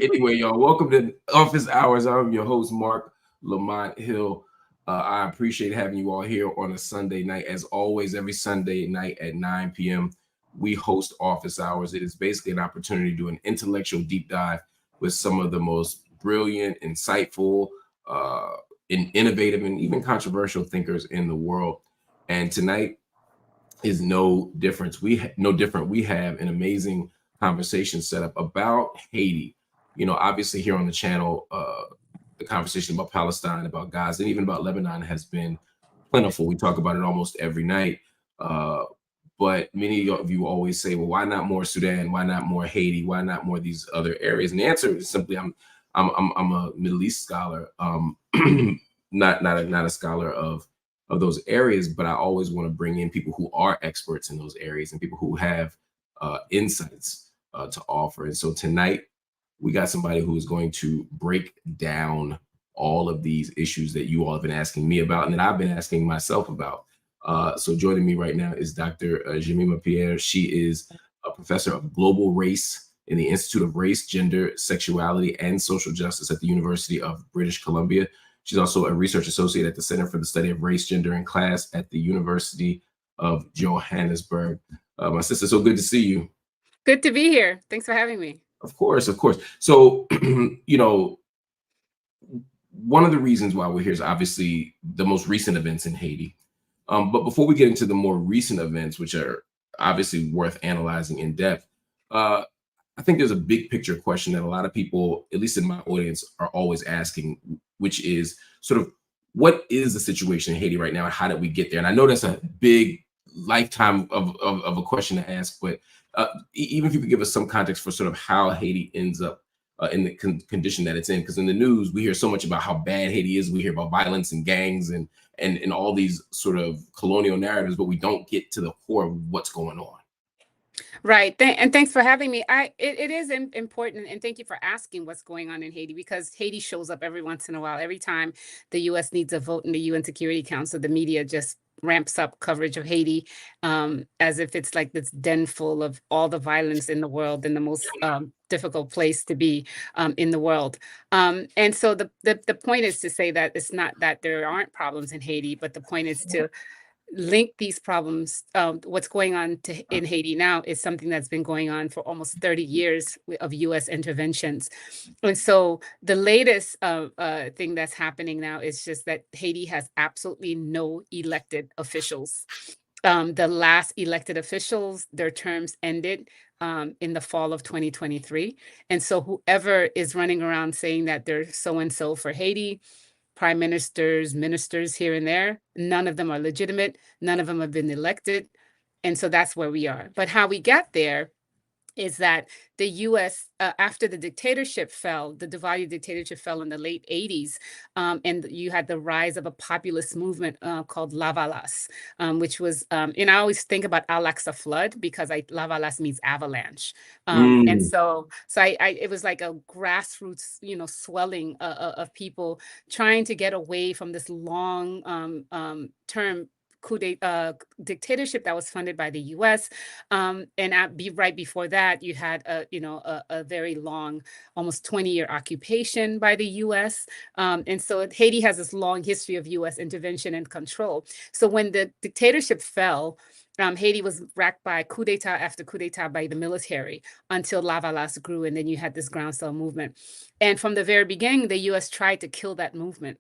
Anyway, y'all, welcome to Office Hours. I'm your host, Marc Lamont Hill. I appreciate having you all here on a Sunday night. As always, every Sunday night at 9 p.m., we host Office Hours. It is basically an opportunity to do an intellectual deep dive with some of the most brilliant, insightful, innovative, and even controversial thinkers in the world. And tonight is no different. We have an amazing conversation set up about Haiti. Obviously here on the channel, the conversation about Palestine, about Gaza, and even about Lebanon has been plentiful. We talk about it almost every night. But many of you always say, well, why not more Sudan? Why not more Haiti? Why not more these other areas? And the answer is simply, I'm a Middle East scholar, not a scholar of those areas, but I always want to bring in people who are experts in those areas and people who have insights to offer. And so tonight, we got somebody who is going to break down all of these issues that you all have been asking me about and that I've been asking myself about. So joining me right now is Dr. Jemima Pierre. She is a professor of global race in the Institute of Race, Gender, Sexuality, and Social Justice at the University of British Columbia. She's also a research associate at the Center for the Study of Race, Gender, and Class at the University of Johannesburg. My sister, so good to see you. Good to be here. Thanks for having me. Of course. So, one of the reasons why we're here is obviously the most recent events in Haiti. But before we get into the more recent events, which are obviously worth analyzing in depth, I think there's a big picture question that a lot of people, at least in my audience, are always asking, which is sort of what is the situation in Haiti right now and how did we get there? And I know that's a big lifetime of a question to ask, but even if you could give us some context for sort of how Haiti ends up in the condition that it's in, because in the news, we hear so much about how bad Haiti is. We hear about violence and gangs and all these sort of colonial narratives, but we don't get to the core of what's going on. Right. And thanks for having me. It is important. And thank you for asking what's going on in Haiti, because Haiti shows up every once in a while. Every time the U.S. needs a vote in the UN Security Council, the media just ramps up coverage of Haiti as if it's like this den full of all the violence in the world and the most difficult place to be in the world. And so the point is to say that it's not that there aren't problems in Haiti, but the point is to link these problems. What's going on in Haiti now is something that's been going on for almost 30 years of U.S. interventions. And so the latest thing that's happening now is just that Haiti has absolutely no elected officials. The last elected officials, their terms ended in the fall of 2023. And so whoever is running around saying that they're so-and-so for Haiti, prime ministers, ministers here and there, none of them are legitimate. None of them have been elected. And so that's where we are. But how we got there is that the U.S., after the dictatorship fell, the divided dictatorship fell in the late 80s, and you had the rise of a populist movement called Lavalas, which was, and I always think about Al-Aqsa flood because Lavalas means avalanche. And so it was like a grassroots, swelling of people trying to get away from this long term dictatorship that was funded by the U.S. And right before that, you had a very long, almost 20-year occupation by the U.S. And so Haiti has this long history of U.S. intervention and control. So when the dictatorship fell, Haiti was racked by coup d'etat after coup d'etat by the military until Lavalas grew, and then you had this groundswell movement. And from the very beginning, the U.S. tried to kill that movement.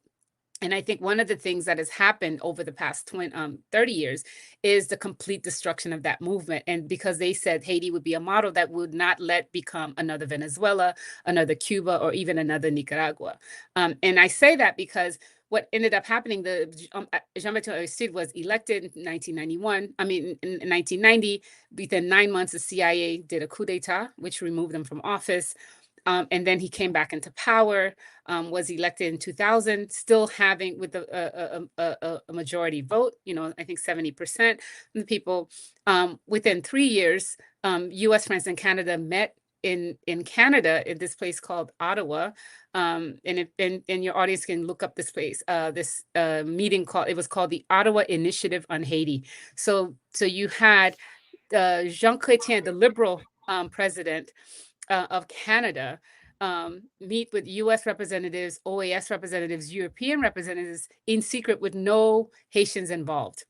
And I think one of the things that has happened over the past 30 years is the complete destruction of that movement. And because they said Haiti would be a model that would not let become another Venezuela, another Cuba, or even another Nicaragua. And I say that because what ended up happening, Jean-Baptiste Aristide was elected in 1991. In 1990, within 9 months, the CIA did a coup d'etat, which removed him from office. And then he came back into power, was elected in 2000, still having with a majority vote, I think 70% of the people. Within 3 years, US, France, and Canada met in Canada in this place called Ottawa. And your audience can look up this place, this meeting it was called the Ottawa Initiative on Haiti. So you had Jean Chrétien, the Liberal president of Canada, meet with US representatives, OAS representatives, European representatives in secret with no Haitians involved.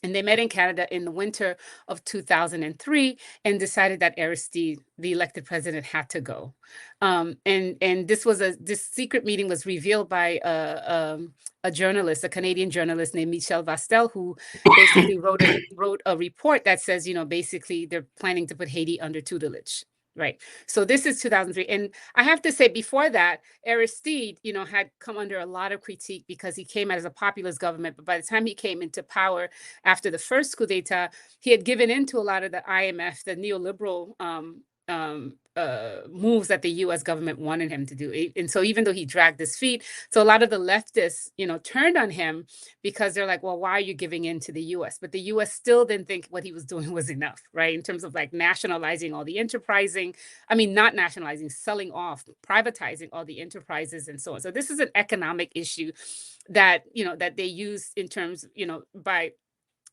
And they met in Canada in the winter of 2003 and decided that Aristide, the elected president, had to go. And this secret meeting was revealed by a journalist, a Canadian journalist named Michel Vastel, who basically wrote a report that says, basically they're planning to put Haiti under tutelage. Right. So this is 2003. And I have to say, before that, Aristide, had come under a lot of critique because he came out as a populist government. But by the time he came into power after the first coup d'etat, he had given in to a lot of the IMF, the neoliberal moves that the U.S. government wanted him to do. And so even though he dragged his feet, so a lot of the leftists, turned on him because they're like, well, why are you giving in to the U.S.? But the U.S. still didn't think what he was doing was enough, right? In terms of like nationalizing all the not nationalizing, selling off, privatizing all the enterprises and so on. So this is an economic issue that, that they use in terms, they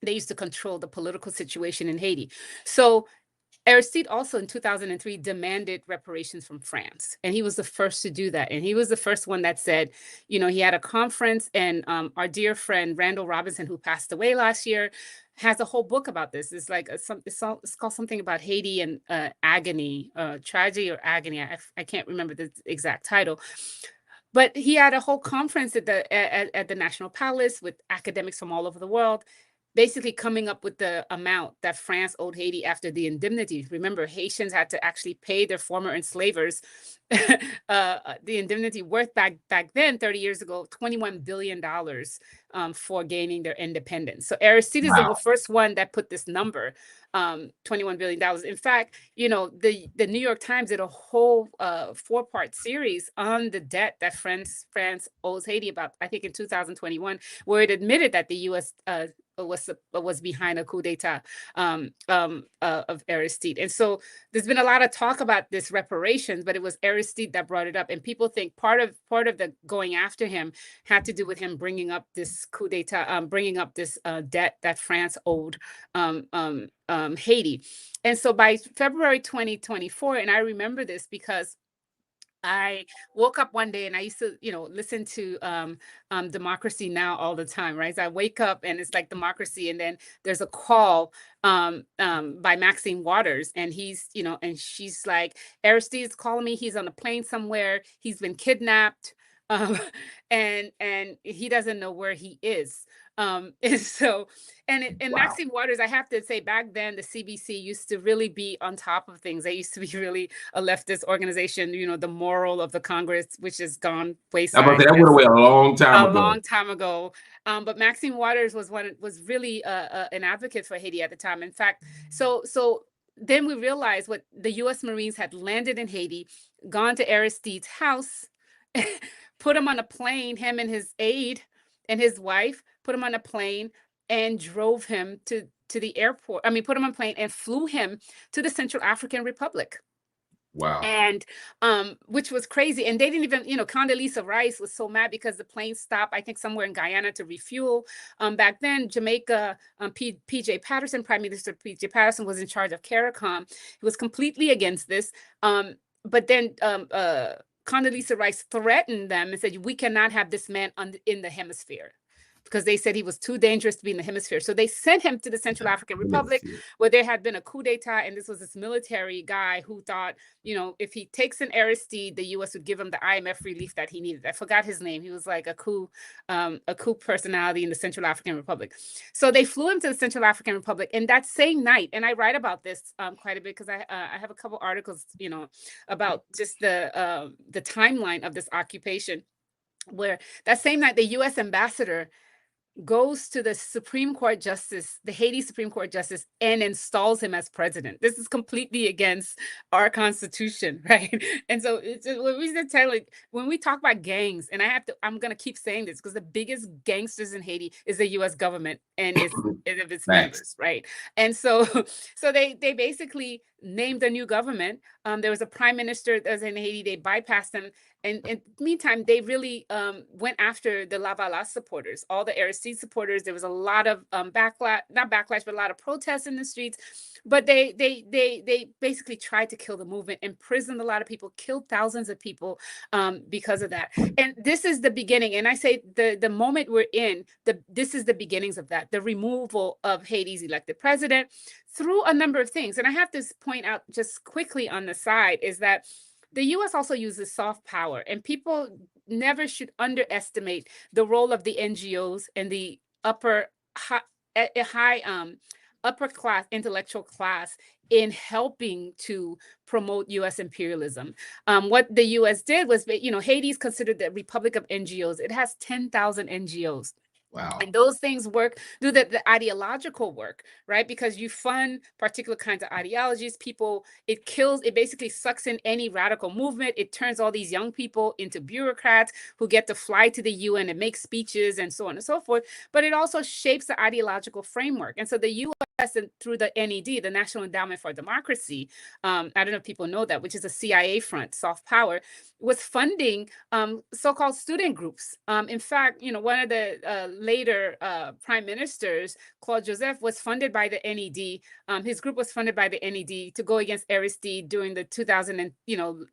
used to control the political situation in Haiti. So Aristide also in 2003 demanded reparations from France. And he was the first to do that. And he was the first one that said, he had a conference, and our dear friend Randall Robinson, who passed away last year, has a whole book about this. It's like it's called something about Haiti and agony, tragedy or agony. I can't remember the exact title. But he had a whole conference at the National Palace with academics from all over the world, basically coming up with the amount that France owed Haiti after the indemnity. Remember, Haitians had to actually pay their former enslavers the indemnity worth back then, 30 years ago, $21 billion for gaining their independence. So Aristide is the first one that put this number, $21 billion. In fact, the New York Times did a whole 4-part series on the debt that France owes Haiti, about, I think in 2021, where it admitted that the U.S. was behind a coup d'etat of Aristide. And so there's been a lot of talk about this reparations, but it was Aristide that brought it up. And people think part of the going after him had to do with him bringing up this coup d'etat, bringing up this debt that France owed Haiti. And so by February 2024, and I remember this because I woke up one day and I used to, listen to Democracy Now! All the time, right? So I wake up and it's like Democracy, and then there's a call by Maxine Waters, and he's, and she's like, Aristide's calling me. He's on a plane somewhere. He's been kidnapped, and he doesn't know where he is. And so, and Maxine Waters, I have to say, back then the CBC used to really be on top of things. They used to be really a leftist organization, the moral of the Congress, which has gone wayside. That went away a long time ago. A long time ago. But Maxine Waters was really an advocate for Haiti at the time. In fact, so then we realized what the U.S. Marines had landed in Haiti, gone to Aristide's house, put him on a plane, him and his aide and his wife, put him on a plane and drove him to the airport. Put him on a plane and flew him to the Central African Republic. Wow. And which was crazy. And they didn't even, Condoleezza Rice was so mad because the plane stopped, I think, somewhere in Guyana to refuel. Back then, Jamaica, P.J. Patterson, Prime Minister P.J. Patterson, was in charge of CARICOM. He was completely against this. But then Condoleezza Rice threatened them and said, we cannot have this man in the hemisphere, because they said he was too dangerous to be in the hemisphere. So they sent him to the Central African Republic, where there had been a coup d'etat, and this was this military guy who thought, if he takes an Aristide, the U.S. would give him the IMF relief that he needed. I forgot his name. He was like a coup personality in the Central African Republic. So they flew him to the Central African Republic, and that same night, and I write about this quite a bit because I have a couple articles, about just the timeline of this occupation, where that same night the U.S. ambassador goes to the Supreme Court justice, the Haiti Supreme Court justice, and installs him as president. This is completely against our constitution, right? And so when we talk about gangs, and I'm going to keep saying this because the biggest gangsters in Haiti is the U.S. government and its members, right? And so they basically, named a new government. There was a prime minister that was in Haiti. They bypassed him. And in the meantime, they really went after the Lavalas supporters, all the Aristide supporters. There was a lot of backlash, not backlash, but a lot of protests in the streets. But they basically tried to kill the movement, imprisoned a lot of people, killed thousands of people because of that. And this is the beginning. And I say the moment we're in, this is the beginnings of that, the removal of Haiti's elected president through a number of things. And I have to point out just quickly on the side is that the U.S. also uses soft power, and people never should underestimate the role of the NGOs and the upper class, intellectual class in helping to promote U.S. imperialism. What the U.S. did was, Haiti is considered the Republic of NGOs. It has 10,000 NGOs. Wow. And those things do the ideological work, right? Because you fund particular kinds of ideologies. It basically sucks in any radical movement. It turns all these young people into bureaucrats who get to fly to the UN and make speeches and so on and so forth. But it also shapes the ideological framework. And so the US, through the NED, the National Endowment for Democracy, I don't know if people know that, which is a CIA front, soft power, was funding so-called student groups. In fact, one of the later prime ministers, Claude Joseph, was funded by the NED. His group was funded by the NED to go against Aristide during the 2000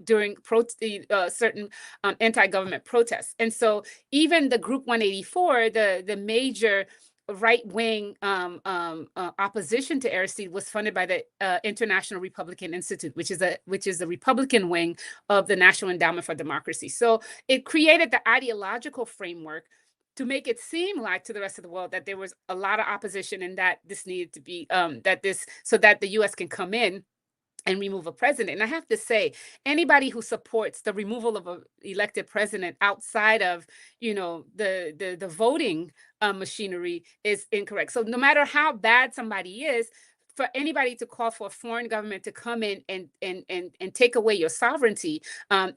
during certain anti-government protests. And so even the Group 184, the major right-wing opposition to Aristide, was funded by the International Republican Institute, which is the Republican wing of the National Endowment for Democracy. So it created the ideological framework to make it seem like to the rest of the world that there was a lot of opposition and that this needed to be so that the U.S. can come in and remove a president. And I have to say, anybody who supports the removal of an elected president outside of, the voting machinery is incorrect. So no matter how bad somebody is, for anybody to call for a foreign government to come in and take away your sovereignty, that's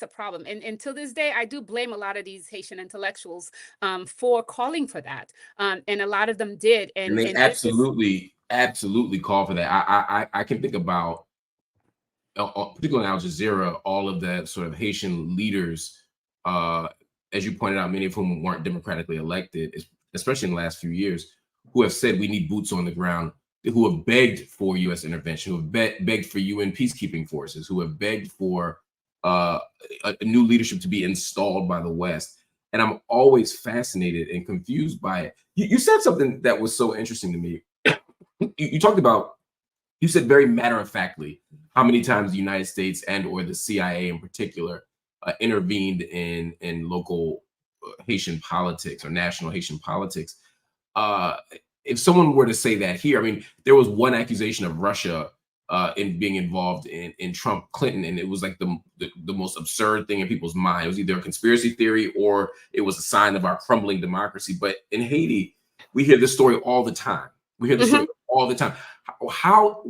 a problem. And to this day, I do blame a lot of these Haitian intellectuals for calling for that. And a lot of them did. And they absolutely call for that. I can think about, particularly in Al Jazeera, all of the sort of Haitian leaders, as you pointed out, many of whom weren't democratically elected, especially in the last few years, who have said we need boots on the ground, who have begged for U.S. intervention, who have begged for UN peacekeeping forces, who have begged for a new leadership to be installed by the West. And I'm always fascinated and confused by it. You said something that was so interesting to me. You said very matter-of-factly how many times the United States and or the CIA in particular intervened in local Haitian politics or national Haitian politics. If someone were to say that here, I mean, there was one accusation of Russia in being involved in Trump Clinton, and it was like the most absurd thing in people's mind. It was either a conspiracy theory or it was a sign of our crumbling democracy. But in Haiti, we hear this story all the time. How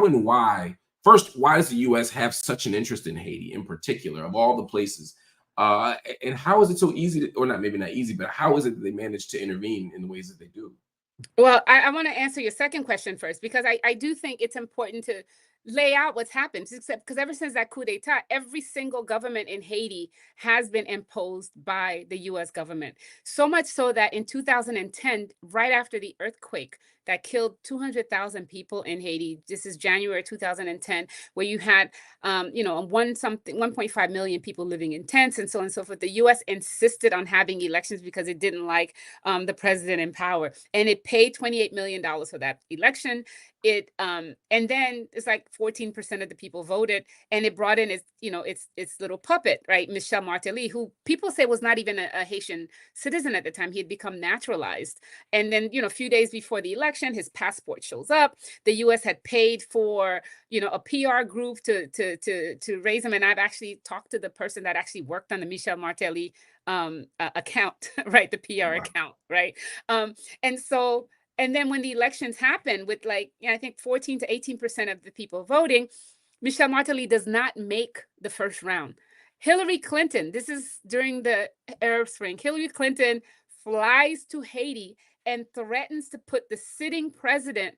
and why? First, why does the U.S. have such an interest in Haiti in particular, of all the places? And how is it so easy or maybe not easy, but how is it that they manage to intervene in the ways that they do? Well, I want to answer your second question first, because I do think it's important to lay out what's happened, because ever since that coup d'etat, every single government in Haiti has been imposed by the U.S. government. So much so that in 2010, right after the earthquake that killed 200,000 people in Haiti, this is January 2010, where you had 1.5 million people living in tents and so on and so forth. The U.S. insisted on having elections because it didn't like the president in power, and it paid $28 million for that election. And then it's like 14% of the people voted, and it brought in its little puppet, right, Michel Martelly, who people say was not even a Haitian citizen at the time. He had become naturalized, and then a few days before the election, his passport shows up. The U.S. had paid for a PR group to raise him, and I've actually talked to the person that actually worked on the Michel Martelly account, right, the PR account, right, and then when the elections happen with I think 14 to 18% of the people voting, Michel Martelly does not make the first round. Hillary Clinton, this is during the Arab Spring, Hillary Clinton flies to Haiti and threatens to put the sitting president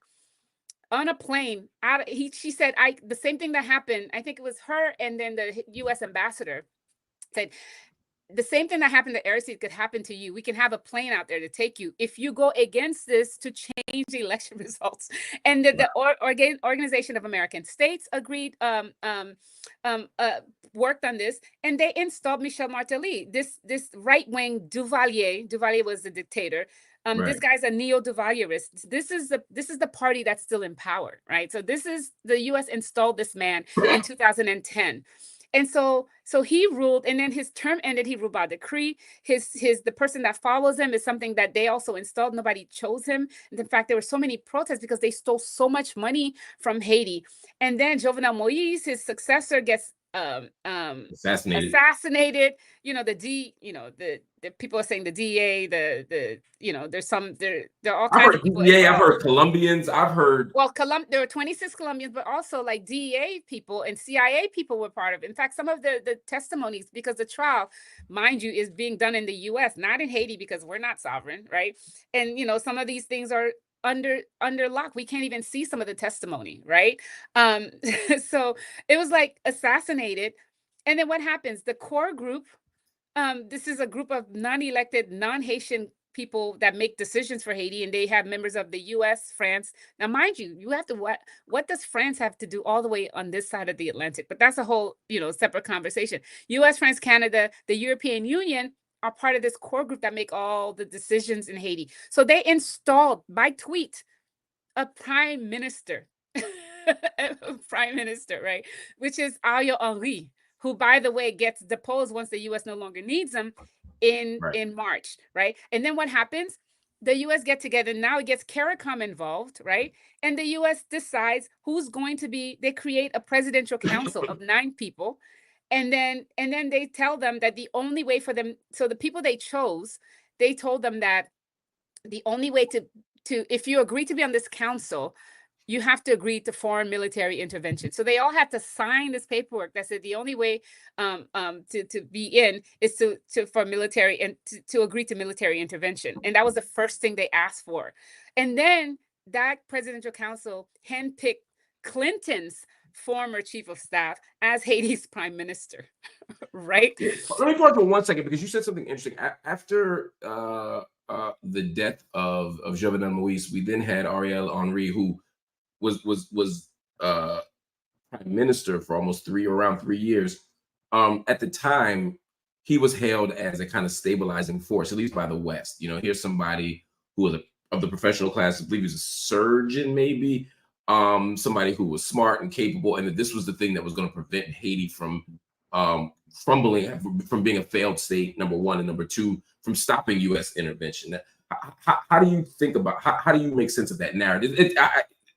on a plane. She said, the same thing that happened. I think it was her and then the U.S. ambassador said, the same thing that happened to Aristide could happen to you. We can have a plane out there to take you if you go against this to change the election results. And the Organization of American States agreed, worked on this, and they installed Michel Martelly, this right-wing Duvalier. Duvalier was the dictator. This guy's a neo-Duvalierist. This is the party that's still in power, right? So the U.S. installed this man in 2010. And so he ruled, and then his term ended. He ruled by decree. The person that follows him is something that they also installed. Nobody chose him. And in fact, there were so many protests because they stole so much money from Haiti. And then Jovenel Moïse, his successor, gets assassinated. The people are saying the DA, there's all kinds of people. Yeah, I've heard Colombians. I've heard. Well, there were 26 Colombians, but also like DEA people and CIA people were part of it. In fact, some of the testimonies, because the trial, mind you, is being done in the U.S., not in Haiti, because we're not sovereign, right? And some of these things are under lock. We can't even see some of the testimony, right? So it was like assassinated. And then what happens? The core group, this is a group of non-elected, non-Haitian people that make decisions for Haiti, and they have members of the U.S., France. Now, mind you, you have to what does France have to do all the way on this side of the Atlantic? But that's a whole separate conversation. U.S., France, Canada, the European Union are part of this core group that make all the decisions in Haiti. So they installed by tweet a prime minister, right? Which is Ariel Henry, who, by the way, gets deposed once the U.S. no longer needs him in March, right? And then what happens? The U.S. get together. Now it gets CARICOM involved, right? And the U.S. decides who's going to be. They create a presidential council of 9 people. And then they tell them that the only way for them, so the people they chose, they told them that the only way to if you agree to be on this council, you have to agree to foreign military intervention. So they all had to sign this paperwork that said the only way to be in is for military and to agree to military intervention. And that was the first thing they asked for. And then that presidential council handpicked Clinton's former chief of staff as Haiti's prime minister, right? Let me pause for 1 second, because you said something interesting. After the death of Jovenel Moïse, we then had Ariel Henry, who was prime minister for almost around 3 years. At the time, he was hailed as a kind of stabilizing force, at least by the West. Here's somebody who was of the professional class. I believe he was a surgeon, maybe. Somebody who was smart and capable, and that this was the thing that was going to prevent Haiti from crumbling, from being a failed state, number one, and number two, from stopping U.S. intervention. How do you think about how do you make sense of that narrative?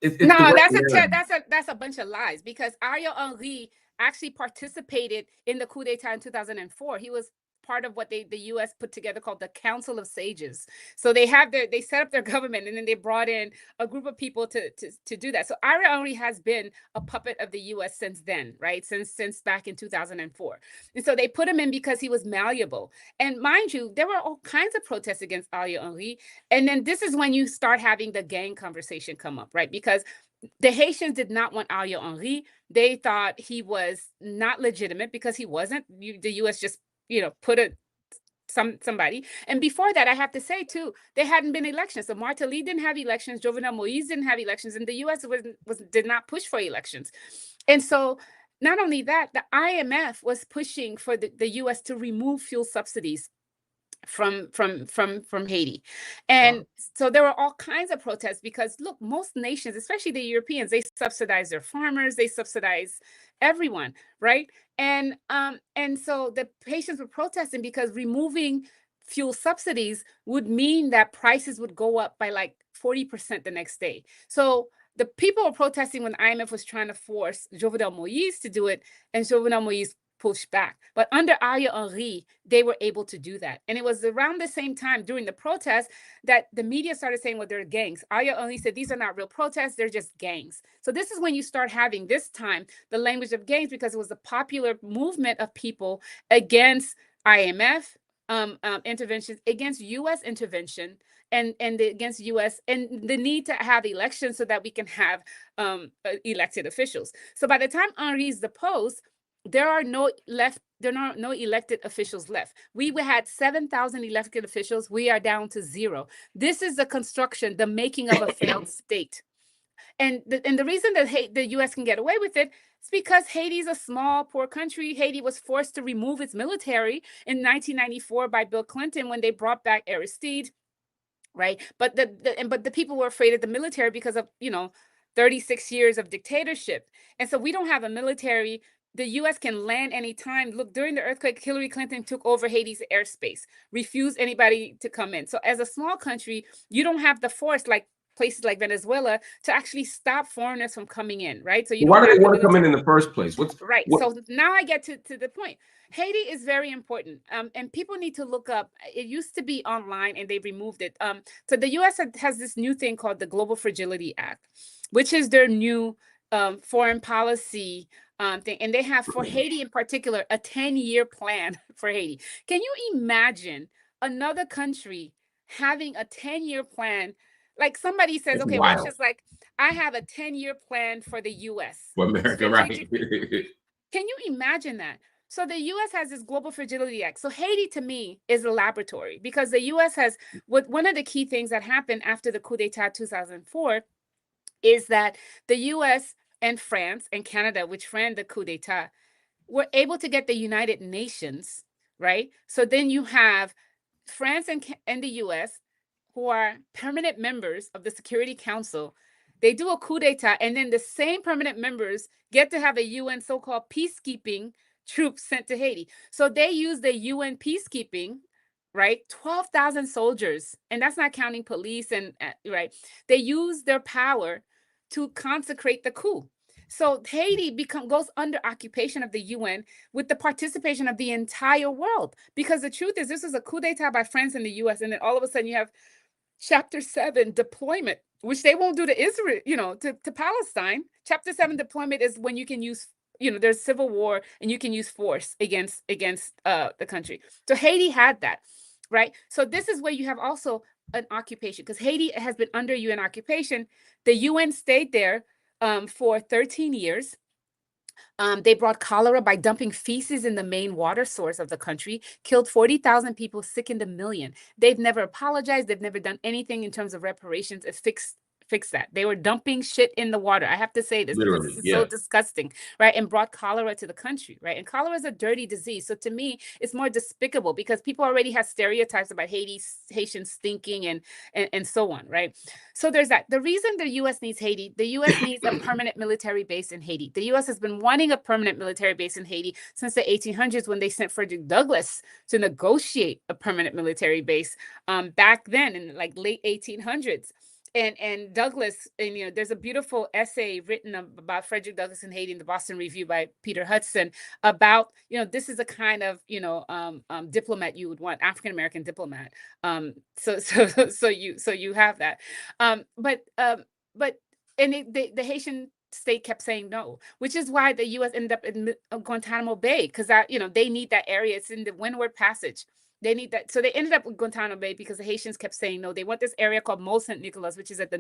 That's a bunch of lies, because Ariel Henry actually participated in the coup d'etat in 2004. He was part of what the U.S. put together called the Council of Sages. So they set up their government, and then they brought in a group of people to do that. So Ariel Henry has been a puppet of the U.S. since then, right? Since back in 2004. And so they put him in because he was malleable. And mind you, there were all kinds of protests against Ariel Henry. And then this is when you start having the gang conversation come up, right? Because the Haitians did not want Ariel Henry. They thought he was not legitimate because he wasn't. The U.S. just put somebody. And before that, I have to say too, there hadn't been elections. So Martelly didn't have elections. Jovenel Moïse didn't have elections, and the U.S. did not push for elections. And so not only that, the IMF was pushing for the U.S. to remove fuel subsidies from Haiti. And so there were all kinds of protests because, look, most nations, especially the Europeans, they subsidize their farmers, they subsidize everyone, right? And so the patients were protesting because removing fuel subsidies would mean that prices would go up by like 40% the next day. So the people were protesting when IMF was trying to force Jovenel Moïse to do it, and Jovenel Moïse pushed back. But under Ariel Henry, they were able to do that. And it was around the same time during the protests that the media started saying, well, they're gangs. Ariel Henry said, these are not real protests, they're just gangs. So this is when you start having this time the language of gangs, because it was a popular movement of people against IMF, interventions, against U.S. intervention, and against U.S. and the need to have elections so that we can have elected officials. So by the time Henri's deposed, there are no elected officials left. We had 7,000 elected officials. We are down to 0. This is the construction, the making of a failed state. And the reason that the U.S. can get away with it is because Haiti's a small, poor country. Haiti was forced to remove its military in 1994 by Bill Clinton when they brought back Aristide, right? But the people were afraid of the military because of 36 years of dictatorship, and so we don't have a military. The U.S. can land anytime. Look, during the earthquake, Hillary Clinton took over Haiti's airspace, refused anybody to come in. So as a small country, you don't have the force like places like Venezuela to actually stop foreigners from coming in, right? So why do they want to come in the first place? Right. So now I get to the point. Haiti is very important, and people need to look up. It used to be online, and they removed it. So the U.S. has this new thing called the Global Fragility Act, which is their new foreign policy thing. And they have, for Haiti in particular, a 10-year plan for Haiti. Can you imagine another country having a 10-year plan? Like somebody says, it's okay, wild. well, it's just like, I have a 10-year plan for the U.S. For America, right? Can you imagine that? So the U.S. has this Global Fragility Act. So Haiti, to me, is a laboratory, because the U.S. has, one of the key things that happened after the coup d'etat 2004 is that the U.S. and France and Canada, which ran the coup d'etat, were able to get the United Nations, right? So then you have France and the U.S., who are permanent members of the Security Council. They do a coup d'etat, and then the same permanent members get to have a UN so-called peacekeeping troops sent to Haiti. So they use the UN peacekeeping, right? 12,000 soldiers, and that's not counting police, and right? They use their power to consecrate the coup. So Haiti goes under occupation of the UN with the participation of the entire world. Because the truth is, this is a coup d'etat by France and the US, and then all of a sudden you have Chapter 7 deployment, which they won't do to Israel, to Palestine. Chapter 7 deployment is when you can use, there's civil war and you can use force against the country. So Haiti had that, right? So this is where you have also an occupation, because Haiti has been under UN occupation. The UN stayed there for 13 years. They brought cholera by dumping feces in the main water source of the country, killed 40,000 people, sickened 1 million. They've never apologized. They've never done anything in terms of reparations to fix that. They were dumping shit in the water. I have to say this, because this is so disgusting, right? And brought cholera to the country, right? And cholera is a dirty disease. So to me, it's more despicable, because people already have stereotypes about Haitians stinking and so on, right? So there's that. The reason the U.S. needs Haiti, the U.S. needs a permanent military base in Haiti. The U.S. has been wanting a permanent military base in Haiti since the 1800s, when they sent Frederick Douglass to negotiate a permanent military base back then in like late 1800s. And Douglass, and there's a beautiful essay written about Frederick Douglass in Haiti in the Boston Review by Peter Hudson about, this is a kind of, diplomat you would want, African American diplomat. So you have that, but the Haitian state kept saying no, which is why the U.S. ended up in Guantanamo Bay, because they need that area. It's in the Windward Passage. They need that. So they ended up with Guantanamo Bay because the Haitians kept saying no. They want this area called Mont Saint Nicolas, which is at the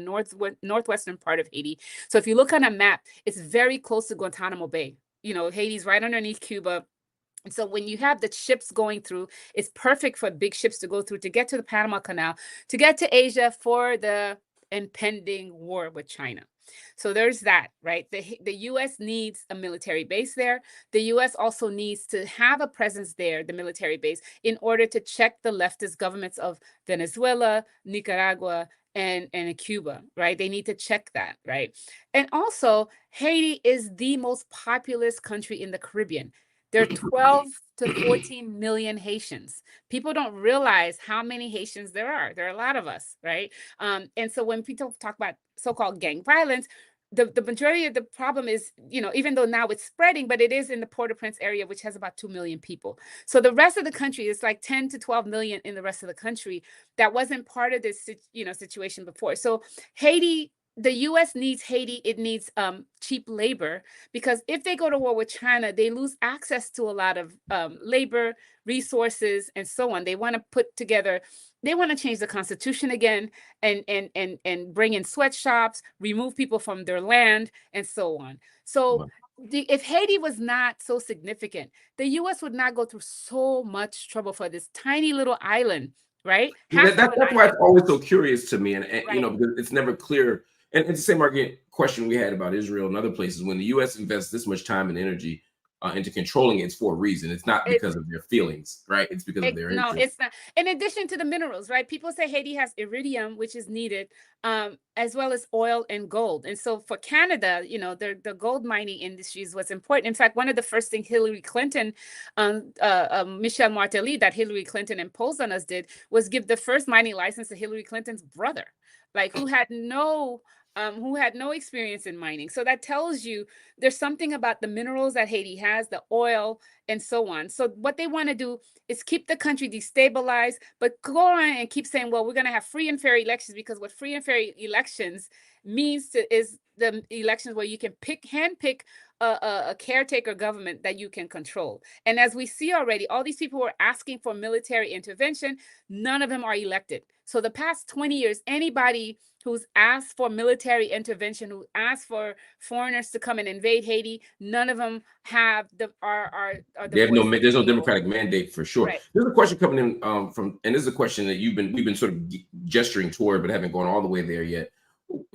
northwestern part of Haiti. So if you look on a map, it's very close to Guantanamo Bay. Haiti's right underneath Cuba. And so when you have the ships going through, it's perfect for big ships to go through to get to the Panama Canal, to get to Asia for the impending war with China. So there's that, right? The U.S. needs a military base there. The U.S. also needs to have a presence there, the military base, in order to check the leftist governments of Venezuela, Nicaragua, and Cuba, right? They need to check that, right? And also, Haiti is the most populous country in the Caribbean. There are 12 to 14 million Haitians. People don't realize how many Haitians there are. There are a lot of us, right? And so when people talk about so-called gang violence, the majority of the problem is, even though now it's spreading, but it is in the Port-au-Prince area, which has about 2 million people. So the rest of the country is like 10 to 12 million in the rest of the country that wasn't part of this, situation before. So Haiti the U.S. needs Haiti. It needs cheap labor, because if they go to war with China, they lose access to a lot of labor, resources, and so on. They want to put together, they want to change the Constitution again, and bring in sweatshops, remove people from their land, and so on. So if Haiti was not so significant, the U.S. would not go through so much trouble for this tiny little island, right? That's why it's always so curious to me, and Right. you know, because it's never clear. And it's the same argument question we had about Israel and other places. When the U.S. invests this much time and energy into controlling it, it's for a reason. It's not because of their feelings, right? It's because of their No, interests. it's not. In addition to the minerals, right? People say Haiti has iridium, which is needed, as well as oil and gold. And so for Canada, you know, the gold mining industry is what's important. In fact, one of the first things Hillary Clinton, Michel Martelly, that Hillary Clinton imposed on us did was give the first mining license to Hillary Clinton's brother, like who had no experience in mining. So that tells you there's something about the minerals that Haiti has, the oil, and so on. So what they want to do is keep the country destabilized, but go on and keep saying, well, we're going to have free and fair elections, because what free and fair elections means is the elections where you can handpick a caretaker government that you can control. And as we see already, all these people who are asking for military intervention, none of them are elected. So the past 20 years, anybody who's asked for military intervention, who asked for foreigners to come and invade Haiti, none of them have they have no, there's no democratic mandate for sure. Right. There's a question coming in from, and this is a question that we've been sort of gesturing toward, but haven't gone all the way there yet.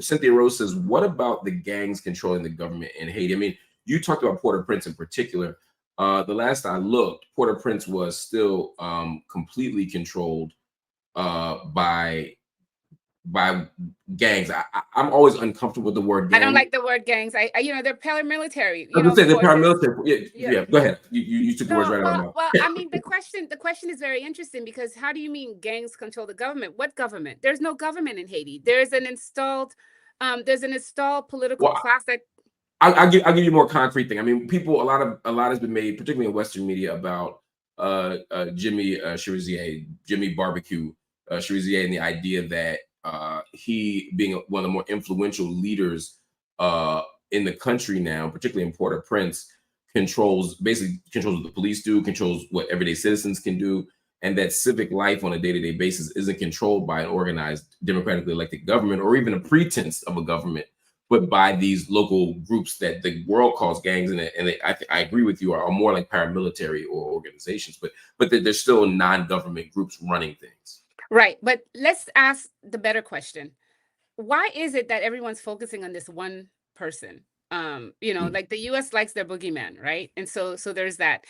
Cynthia Rose says, what about the gangs controlling the government in Haiti? I mean, you talked about Port-au-Prince in particular. The last I looked, Port-au-Prince was still completely controlled by gangs. I'm always uncomfortable with the word gang. I don't like the word gangs. I you know, they're paramilitary. I was gonna say they're paramilitary. Yeah, go ahead. You took the words right out of my mouth. Well, I mean, the question is very interesting, because how do you mean gangs control the government? What government? There's no government in Haiti. There's an installed political class that. I'll give you a more concrete thing. I mean, a lot has been made, particularly in Western media, about Jimmy Jimmy Barbecue Cherizier, and the idea that he, being one of the more influential leaders in the country now, particularly in Port-au-Prince, basically controls what the police do, controls what everyday citizens can do, and that civic life on a day-to-day basis isn't controlled by an organized, democratically elected government, or even a pretense of a government, but by these local groups that the world calls gangs. And I agree with you, are more like paramilitary or organizations, but they're still non-government groups running things. Right. But let's ask the better question. Why is it that everyone's focusing on this one person? You know, like the US likes their boogeyman, right? And so there's that.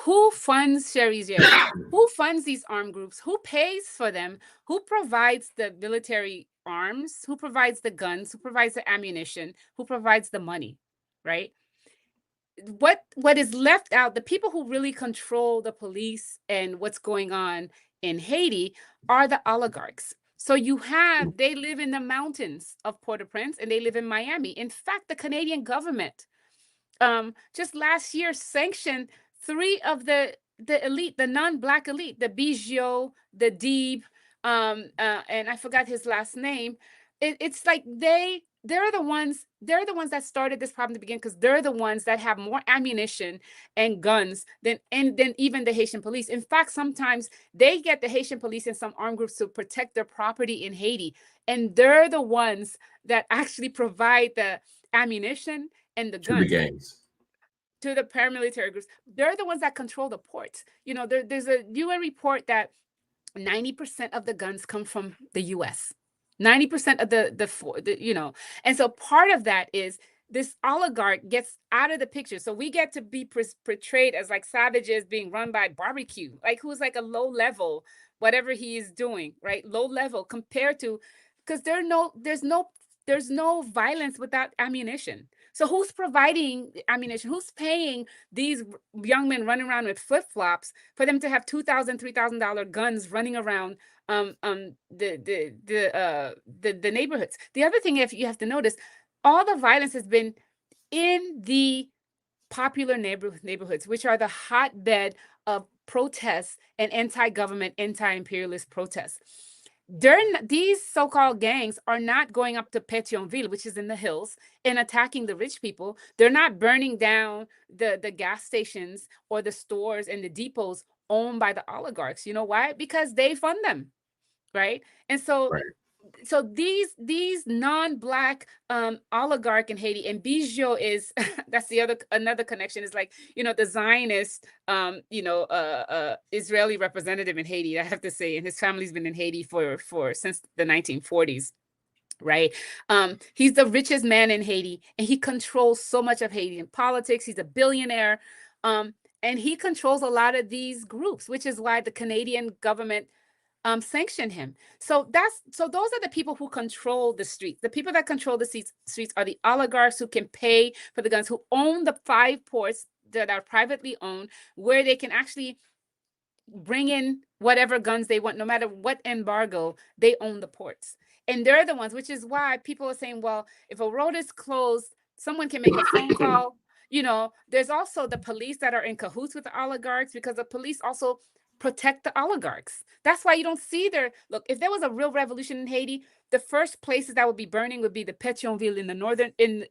Who funds Cherizier? Who funds these armed groups? Who pays for them? Who provides the military arms? Who provides the guns? Who provides the ammunition? Who provides the money? Right? What is left out, the people who really control the police and what's going on in Haiti are the oligarchs. So they live in the mountains of Port-au-Prince, and they live in Miami. In fact, the Canadian government just last year sanctioned 3 of the elite, the non-Black elite, the Bijou, the Deeb, and I forgot his last name. It's like they're the ones that started this problem to begin, because they're the ones that have more ammunition and guns than even the Haitian police. In fact, sometimes they get the Haitian police and some armed groups to protect their property in Haiti, and they're the ones that actually provide the ammunition and the guns to the gangs, to the paramilitary groups. They're the ones that control the ports. You know, there's a UN report that 90% of the guns come from the US. 90% of the you know, and so part of that is this oligarch gets out of the picture. So we get to be portrayed as like savages being run by Barbecue, like who's like a low level, whatever he is doing, right? Low level compared to, because there's no violence without ammunition. So who's providing ammunition? Who's paying these young men running around with flip-flops for them to have $2,000, $3,000 guns running around the neighborhoods? The other thing, if you have to notice, all the violence has been in the popular neighborhoods, which are the hotbed of protests and anti-government, anti-imperialist protests. these so-called gangs are not going up to Pétionville, which is in the hills, and attacking the rich people. They're not burning down the gas stations or the stores and the depots owned by the oligarchs. You know why? Because they fund them, right? And so Right. these non-black oligarch in Haiti, and Bijou is that's another connection, is like, the Zionist Israeli representative in Haiti, I have to say, and his family's been in Haiti for since the 1940s. Right. He's the richest man in Haiti, and he controls so much of Haitian politics. He's a billionaire. And he controls a lot of these groups, which is why the Canadian government sanction him. So those are the people who control the streets. The people that control the streets are the oligarchs who can pay for the guns, who own the 5 ports that are privately owned, where they can actually bring in whatever guns they want, no matter what embargo. They own the ports, and they're the ones, which is why people are saying, well, if a road is closed, someone can make a phone call. There's also the police that are in cahoots with the oligarchs, because the police also protect the oligarchs. That's why you don't see look, if there was a real revolution in Haiti, the first places that would be burning would be the Pétionville in the northern, in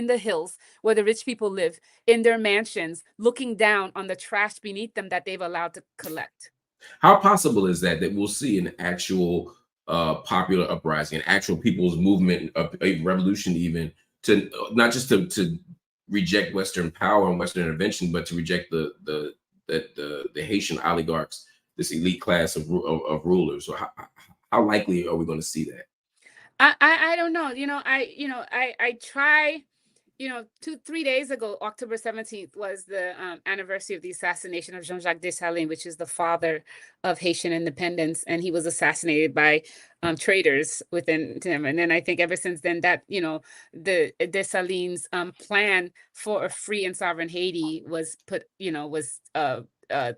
the hills, where the rich people live in their mansions, looking down on the trash beneath them that they've allowed to collect. How possible is that we'll see an actual popular uprising, an actual people's movement, a revolution, even to not just to reject Western power and Western intervention, but to reject the Haitian oligarchs, this elite class of rulers? So how likely are we going to see that? I don't know. I try. 3 days ago, October 17th, was the anniversary of the assassination of Jean-Jacques Dessalines, which is the father of Haitian independence, and he was assassinated by traitors within him. And then I think ever since then, that the Dessalines plan for a free and sovereign Haiti was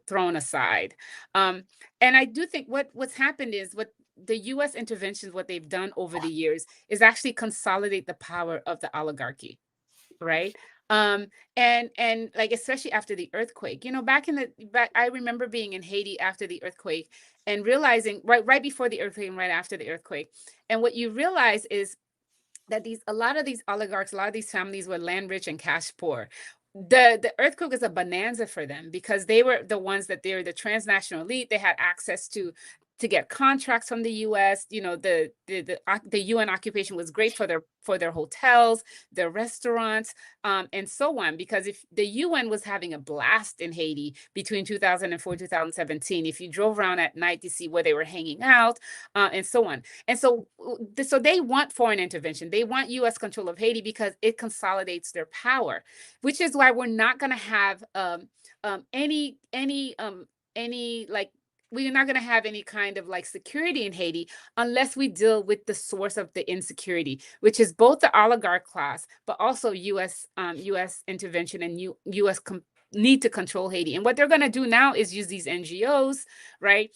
thrown aside. And I do think what's happened is, what the U.S. interventions, what they've done over the years, is actually consolidate the power of the oligarchy. Right. And like, especially after the earthquake, back I remember being in Haiti after the earthquake, and realizing right before the earthquake and right after the earthquake. And what you realize is that a lot of these oligarchs, a lot of these families were land rich and cash poor. The earthquake is a bonanza for them, because they were the ones that they're the transnational elite. They had access to get contracts from the U.S. The UN occupation was great for their hotels, their restaurants, and so on. Because if the UN was having a blast in Haiti between 2004 2017, if you drove around at night to see where they were hanging out, and so on. And so they want foreign intervention. They want U.S. control of Haiti, because it consolidates their power, which is why we're not going to have we're not going to have any kind of like security in Haiti unless we deal with the source of the insecurity, which is both the oligarch class, but also U.S. intervention and U.S. need to control Haiti. And what they're going to do now is use these NGOs, right?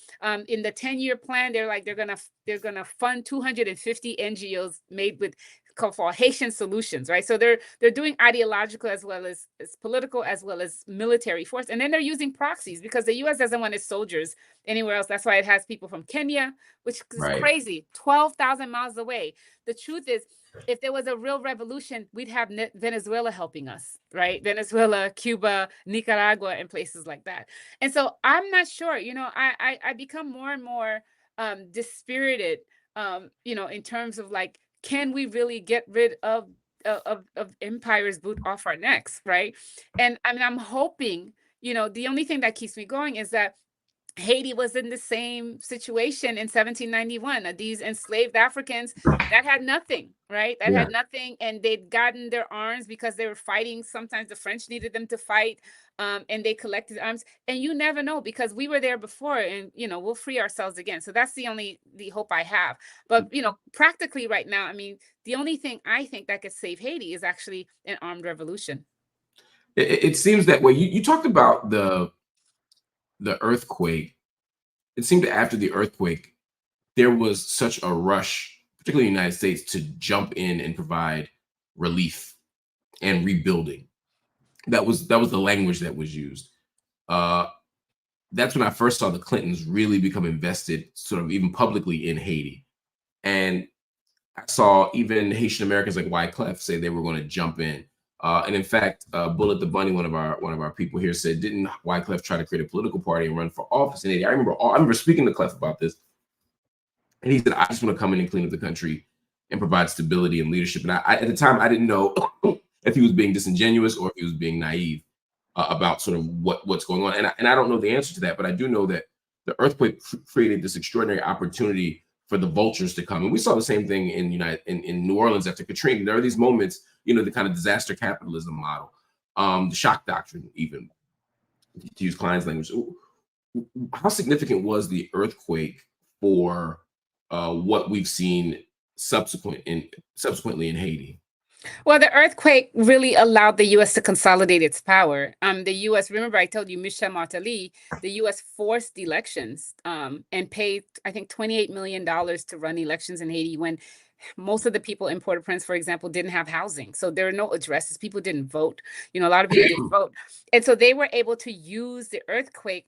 In the 10-year plan, they're going to fund 250 NGOs made with for Haitian solutions, right? So they're doing ideological as well as political as well as military force, and then they're using proxies, because the U.S. doesn't want its soldiers anywhere else. That's why it has people from Kenya, which is crazy, 12,000 miles away. The truth is, if there was a real revolution, we'd have Venezuela helping us, right? Venezuela, Cuba, Nicaragua, and places like that. And so I'm not sure. I become more and more dispirited. In terms of like, can we really get rid of empire's boot off our necks, right? And I mean, I'm hoping, the only thing that keeps me going is that Haiti was in the same situation in 1791. These enslaved Africans that had nothing, right? That had nothing, and they'd gotten their arms because they were fighting. Sometimes the French needed them to fight, and they collected arms. And you never know, because we were there before, and we'll free ourselves again. So that's the hope I have. But practically right now, I mean, the only thing I think that could save Haiti is actually an armed revolution. It seems that way. You talked about the earthquake. It seemed that after the earthquake, there was such a rush, particularly in the United States, to jump in and provide relief and rebuilding. That was the language that was used. that's when I first saw the Clintons really become invested, sort of even publicly, in Haiti. And I saw even Haitian Americans like Wyclef say they were going to jump in. And in fact, Bullet the Bunny, one of our people here, said, "Didn't Wyclef try to create a political party and run for office in Haiti?" I remember speaking to Clef about this, and he said, "I just want to come in and clean up the country and provide stability and leadership." And I at the time, I didn't know if he was being disingenuous or if he was being naive about sort of what's going on. And I don't know the answer to that, but I do know that the earthquake created this extraordinary opportunity for the vultures to come. And we saw the same thing in New Orleans after Katrina. There are these moments, the kind of disaster capitalism model, the shock doctrine, even to use Klein's language. How significant was the earthquake for what we've seen subsequently in Haiti? Well, the earthquake really allowed the U.S. to consolidate its power. The U.S., remember I told you, Michel Martelly, the U.S. forced elections and paid, I think, $28 million to run elections in Haiti when most of the people in Port-au-Prince, for example, didn't have housing. So there are no addresses. People didn't vote. A lot of people didn't vote. And so they were able to use the earthquake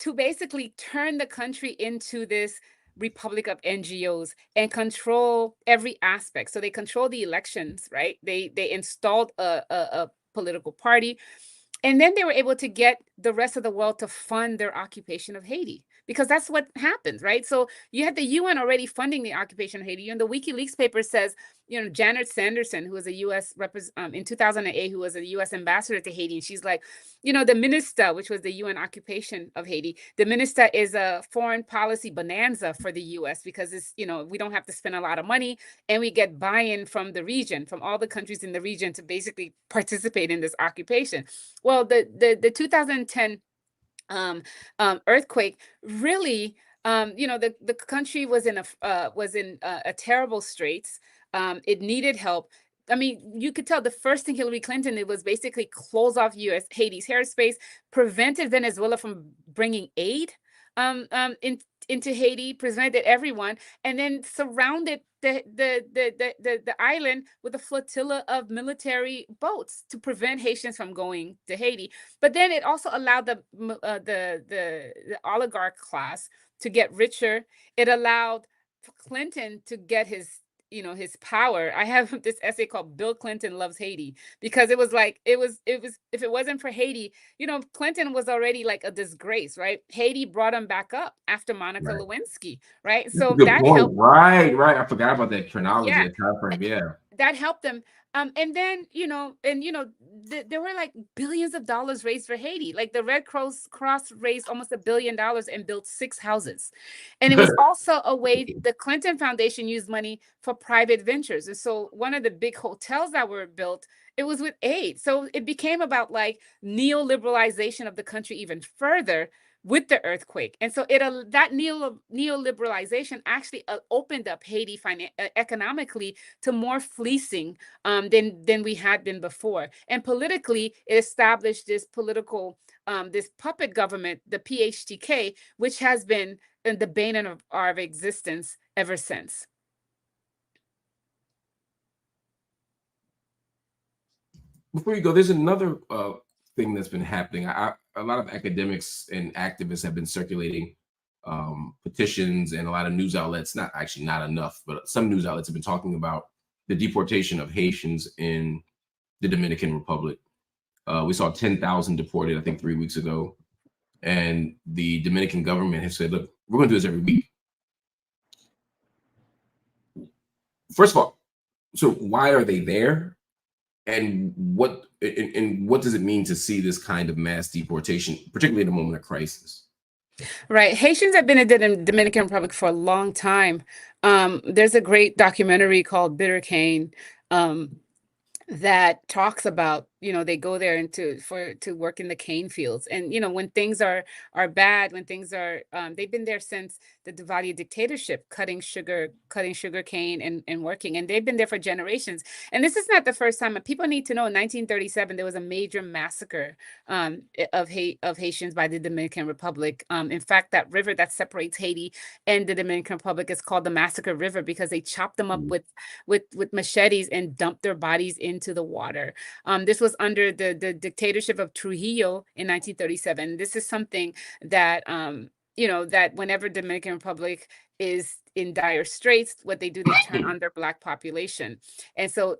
to basically turn the country into this republic of NGOs and control every aspect. So they control the elections, right? They installed a political party. And then they were able to get the rest of the world to fund their occupation of Haiti, because that's what happens, right? So you had the UN already funding the occupation of Haiti. And the WikiLeaks paper says, Janet Sanderson, who was a U.S. in 2008, who was a U.S. ambassador to Haiti, and she's like, the minister, which was the UN occupation of Haiti, the minister is a foreign policy bonanza for the U.S. because it's, we don't have to spend a lot of money, and we get buy-in from the region, from all the countries in the region, to basically participate in this occupation. Well, the 2010 earthquake really, the country was in a terrible straits. It needed help. I mean, you could tell the first thing Hillary Clinton did was basically close off Haiti's airspace, prevented Venezuela from bringing aid into Haiti, prevented everyone, and then surrounded the island with a flotilla of military boats to prevent Haitians from going to Haiti. But then it also allowed the oligarch class to get richer. It allowed Clinton to get his power. I have this essay called "Bill Clinton Loves Haiti," because it was if it wasn't for Haiti, Clinton was already like a disgrace, right? Haiti brought him back up after Monica Lewinsky, right? So good that point. helped. Right. I forgot about that chronology, Yeah, that time frame. Yeah. that helped them. And then, there were like billions of dollars raised for Haiti. Like the Red Cross raised almost $1 billion and built 6 houses. And it was also a way the Clinton Foundation used money for private ventures. And so one of the big hotels that were built, it was with aid. So it became about like neoliberalization of the country even further with the earthquake. And so that neoliberalization actually opened up Haiti economically to more fleecing than we had been before. And politically, it established this this puppet government, the PHTK, which has been the bane of our existence ever since. Before you go, there's another thing that's been happening. A lot of academics and activists have been circulating petitions, and a lot of news outlets, not enough, but some news outlets have been talking about the deportation of Haitians in the Dominican Republic. We saw 10,000 deported, I think, 3 weeks ago. And the Dominican government has said, look, we're going to do this every week. First of all, so why are they there? And what does it mean to see this kind of mass deportation, particularly in a moment of crisis? Right. Haitians have been in the Dominican Republic for a long time. There's a great documentary called Bitter Cane that talks about, they go there to work in the cane fields. And, when things are bad, when things are, they've been there since the Duvalier dictatorship, cutting sugar cane and working. And they've been there for generations. And this is not the first time. People need to know, in 1937, there was a major massacre of Haitians by the Dominican Republic. In fact, that river that separates Haiti and the Dominican Republic is called the Massacre River, because they chopped them up with machetes and dumped their bodies into the water. This was was under the dictatorship of Trujillo in 1937. This is something that, that whenever Dominican Republic is in dire straits, what they do, they turn on their Black population. And so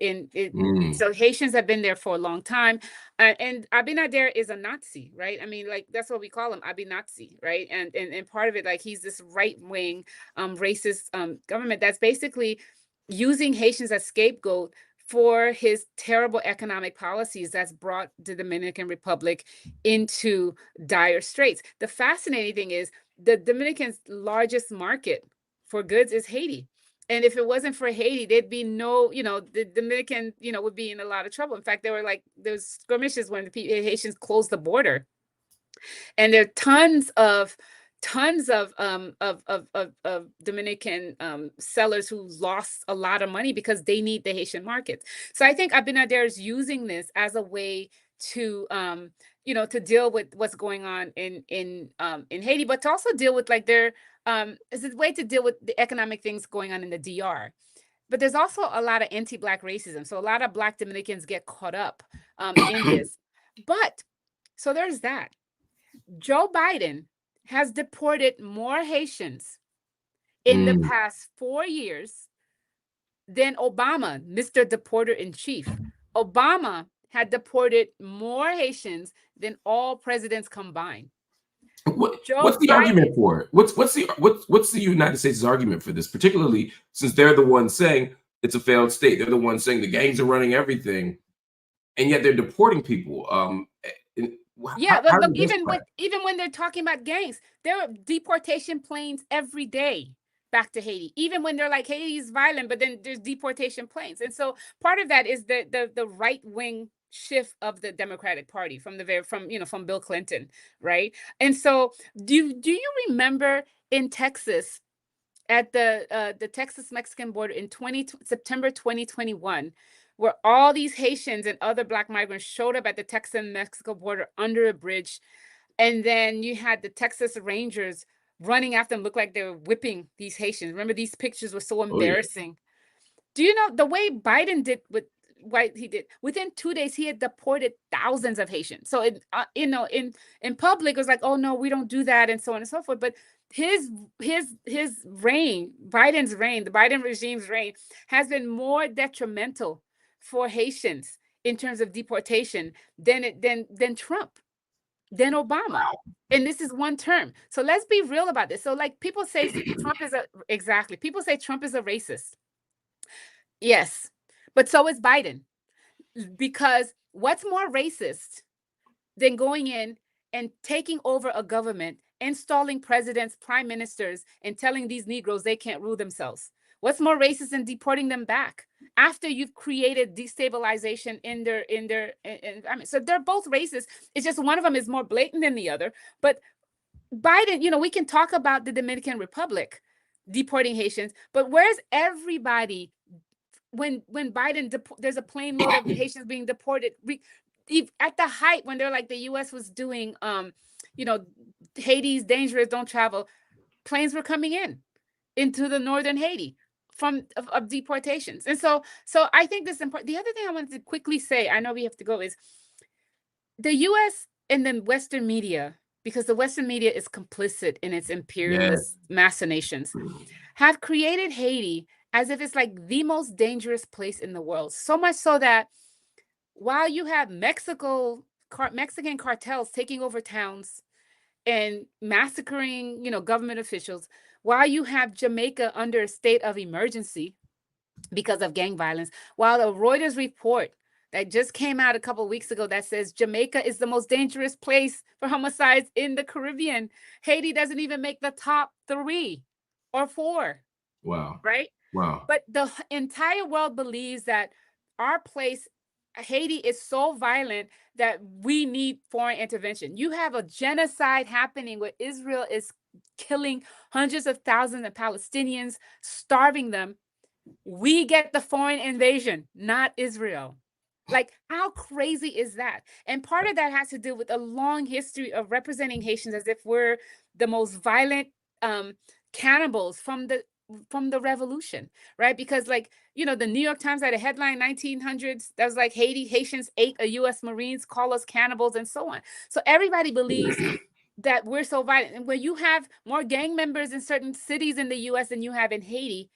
so Haitians have been there for a long time. And Abinader is a Nazi, right? I mean, like, that's what we call him, Abinazi, right? And part of it, like, he's this right-wing, racist government that's basically using Haitians as scapegoat for his terrible economic policies that's brought the Dominican Republic into dire straits. The fascinating thing is the Dominican's largest market for goods is Haiti. And if it wasn't for Haiti, there'd be no, the Dominican, would be in a lot of trouble. In fact, there's skirmishes when the Haitians closed the border. And there are tons of Dominican sellers who lost a lot of money because they need the Haitian markets. So I think Abinader is using this as a way to to deal with what's going on in Haiti, but to also deal with, like, their is a way to deal with the economic things going on in the DR. But there's also a lot of anti-Black racism. So a lot of Black Dominicans get caught up in this. But so there's that. Joe Biden has deported more Haitians in the past 4 years than Obama, Mr. Deporter-in-Chief. Obama had deported more Haitians than all presidents combined. What's the argument for it? What's the United States' argument for this, particularly since they're the ones saying it's a failed state? They're the ones saying the gangs are running everything, and yet they're deporting people. Yeah, look, even when they're talking about gangs, there are deportation planes every day back to Haiti. Even when they're like, Haiti's violent, but then there's deportation planes. And so part of that is the right wing shift of the Democratic Party from Bill Clinton, right? And so do you remember in Texas at the Texas Mexican border in September 2021, where all these Haitians and other Black migrants showed up at the Texas-Mexico border under a bridge, and then you had the Texas Rangers running after them, looked like they were whipping these Haitians. Remember, these pictures were so embarrassing. Do you know the way Biden did within 2 days, he had deported thousands of Haitians. So in public, it was like, oh no, we don't do that, and so on and so forth. But his reign, Biden's reign, the Biden regime's reign, has been more detrimental for Haitians in terms of deportation than Trump, than Obama. Wow. And this is one term. So let's be real about this. So, like, people say people say Trump is a racist. Yes, but so is Biden. Because what's more racist than going in and taking over a government, installing presidents, prime ministers, and telling these Negroes they can't rule themselves? What's more racist than deporting them back after you've created destabilization in their I mean, so they're both racist. It's just one of them is more blatant than the other. But Biden, we can talk about the Dominican Republic deporting Haitians, but where's everybody when Biden there's a plane load of Haitians being deported at the height when they're like the U.S. was doing Haiti's dangerous, don't travel. Planes were coming into the northern Haiti of deportations. And so I think this is important. The other thing I wanted to quickly say, I know we have to go, is the U.S. and the Western media, because the Western media is complicit in its imperialist machinations, have created Haiti as if it's like the most dangerous place in the world. So much so that while you have Mexican cartels taking over towns and massacring, government officials, while you have Jamaica under a state of emergency because of gang violence, while a Reuters report that just came out a couple of weeks ago that says Jamaica is the most dangerous place for homicides in the Caribbean, Haiti doesn't even make the top 3 or 4. Wow. Right? Wow. But the entire world believes that our place, Haiti, is so violent that we need foreign intervention. You have a genocide happening where Israel is killing hundreds of thousands of Palestinians, starving them. We get the foreign invasion, not Israel. Like, how crazy is that? And part of that has to do with a long history of representing Haitians as if we're the most violent cannibals from the from the revolution, right? Because like, you know, the New York Times had a headline 1900s that was like Haitians ate a US Marines, call us cannibals, and so on. So everybody believes that we're so violent. And when you have more gang members in certain cities in the US than you have in Haiti,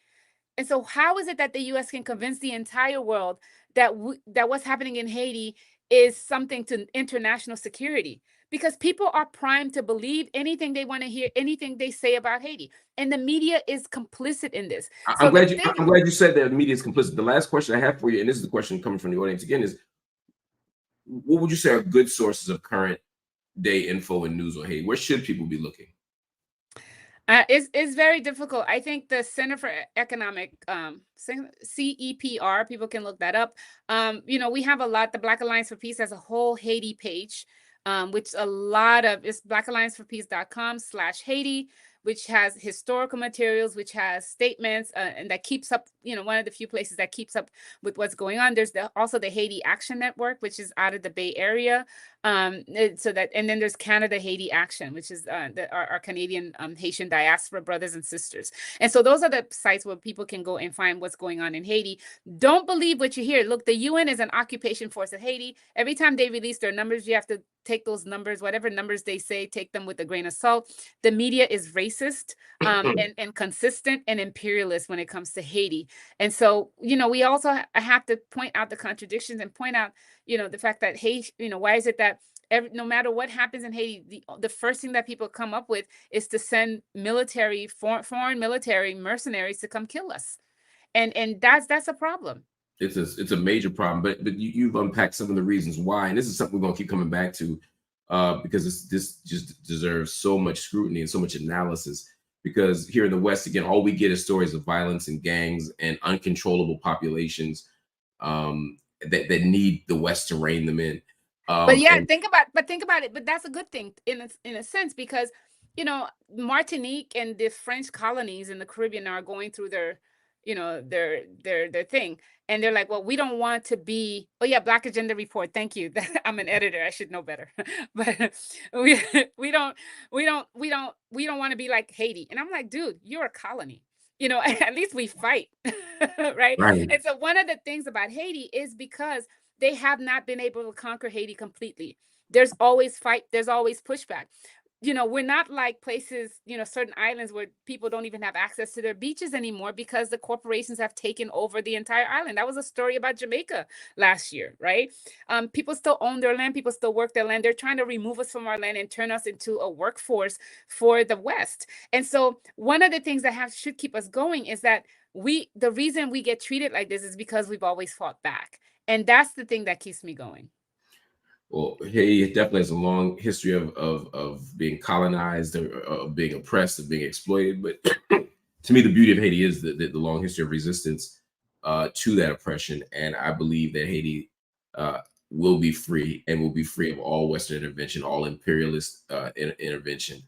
and so how is it that the US can convince the entire world that that what's happening in Haiti is something to international security? Because people are primed to believe anything they want to hear, anything they say about Haiti. And the media is complicit in this. I'm glad you said that the media is complicit. The last question I have for you, and this is the question coming from the audience again, is what would you say are good sources of current day info and news on Haiti? Where should people be looking? It's very difficult. I think the Center for Economic, CEPR, people can look that up. You know, we have a lot. The Black Alliance for Peace has a whole Haiti page, which a lot of it's blackallianceforpeace.com/Haiti, which has historical materials, which has statements, and that keeps up, you know, one of the few places that keeps up with what's going on. There's also the Haiti Action Network, which is out of the Bay Area. So that, and then there's Canada Haiti Action, which is our Canadian Haitian diaspora brothers and sisters. And so those are the sites where people can go and find what's going on in Haiti. Don't believe what you hear. Look, the UN is an occupation force of Haiti. Every time they release their numbers, you have to take those numbers, whatever numbers they say, take them with a grain of salt. The media is racist and consistent and imperialist when it comes to Haiti. And so, you know, we also have to point out the contradictions and point out, you know, the fact that Haiti, you know, why is it that no matter what happens in Haiti, the first thing that people come up with is to send military, foreign military mercenaries to come kill us. And that's a problem. It's a major problem, but you've unpacked some of the reasons why, and this is something we're going to keep coming back to because this just deserves so much scrutiny and so much analysis. Because here in the West, again, all we get is stories of violence and gangs and uncontrollable populations that need the West to rein them in. But yeah, think about it. But that's a good thing in a sense, because, you know, Martinique and the French colonies in the Caribbean are going through their, you know, their thing, and they're like, well, we don't want to be. Oh yeah, Black Agenda Report. Thank you. I'm an editor. I should know better. But we don't want to be like Haiti. And I'm like, dude, you're a colony. You know, at least we fight, right? And so one of the things about Haiti is because they have not been able to conquer Haiti completely. There's always fight. There's always pushback. You know, we're not like places, you know, certain islands where people don't even have access to their beaches anymore because the corporations have taken over the entire island. That was a story about Jamaica last year, right? People still own their land. People still work their land. They're trying to remove us from our land and turn us into a workforce for the West. And so one of the things that should keep us going is that the reason we get treated like this is because we've always fought back. And that's the thing that keeps me going. Well, Haiti definitely has a long history of being colonized, of being oppressed, of being exploited. But to me, the beauty of Haiti is the long history of resistance to that oppression. And I believe that Haiti will be free and will be free of all Western intervention, all imperialist intervention.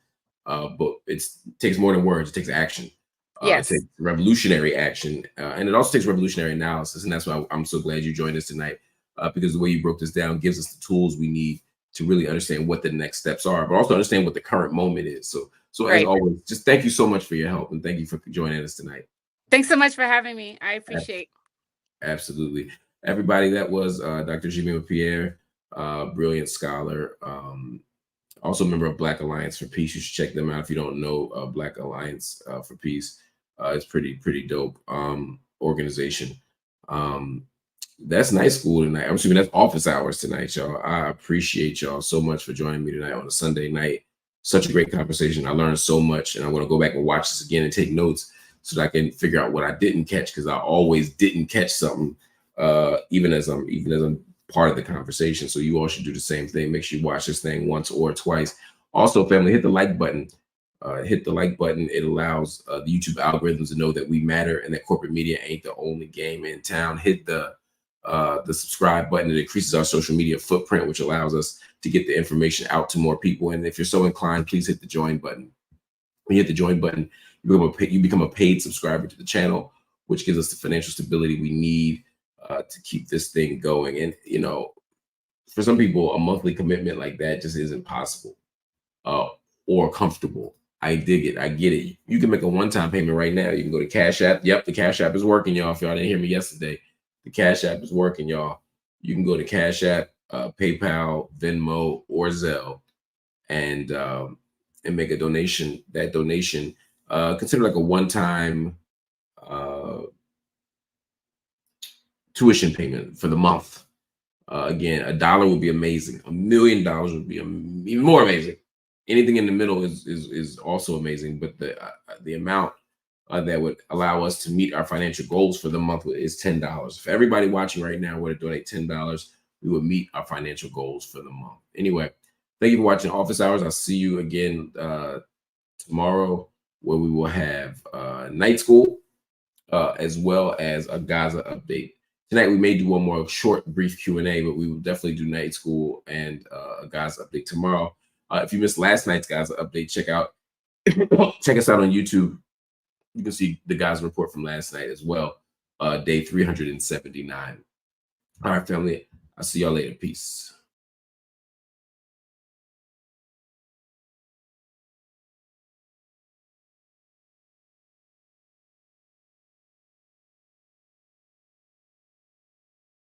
But it takes more than words. It takes action. Yes. It takes revolutionary action. And it also takes revolutionary analysis. And that's why I'm so glad you joined us tonight. Because the way you broke this down gives us the tools we need to really understand what the next steps are, but also understand what the current moment is. So Right. As always, just thank you so much for your help, and thank you for joining us tonight. Thanks so much for having me. I appreciate. Absolutely. Everybody, that was Dr. Jemima Pierre, brilliant scholar, also a member of Black Alliance for Peace. You should check them out if you don't know Black Alliance for Peace. It's pretty dope organization. That's night school tonight. I'm assuming that's office hours tonight, y'all. I appreciate y'all so much for joining me tonight on a Sunday night. Such a great conversation. I learned so much, and I'm going to go back and watch this again and take notes so that I can figure out what I didn't catch, because I always didn't catch something, even as I'm part of the conversation. So you all should do the same thing. Make sure you watch this thing once or twice. Also, family, hit the like button. Hit the like button. It allows the YouTube algorithms to know that we matter and that corporate media ain't the only game in town. Hit the subscribe button. It increases our social media footprint, which allows us to get the information out to more people. And if you're so inclined, please hit the join button. When you hit the join button, you become a paid subscriber to the channel, which gives us the financial stability we need to keep this thing going. And, you know, for some people, a monthly commitment like that just isn't possible or comfortable. I dig it. I get it. You can make a one-time payment right now. You can go to Cash App. Yep, the Cash App is working, y'all. If y'all didn't hear me yesterday, the Cash App is working, y'all. You can go to Cash App, PayPal, Venmo, or Zelle, and make a donation. That donation, consider like a one-time tuition payment for the month. Again, $1 would be amazing. $1 million would be even more amazing. Anything in the middle is also amazing, but the amount that would allow us to meet our financial goals for the month is $10. If everybody watching right now were to donate $10, we would meet our financial goals for the month. Anyway, thank you for watching Office Hours. I'll see you again tomorrow, where we will have night school as well as a Gaza update. Tonight we may do one more short, brief Q&A, but we will definitely do night school and a Gaza update tomorrow. If you missed last night's Gaza update, check us out on YouTube. You can see the Gaza report from last night as well, day 379. All right, family. I'll see y'all later. Peace.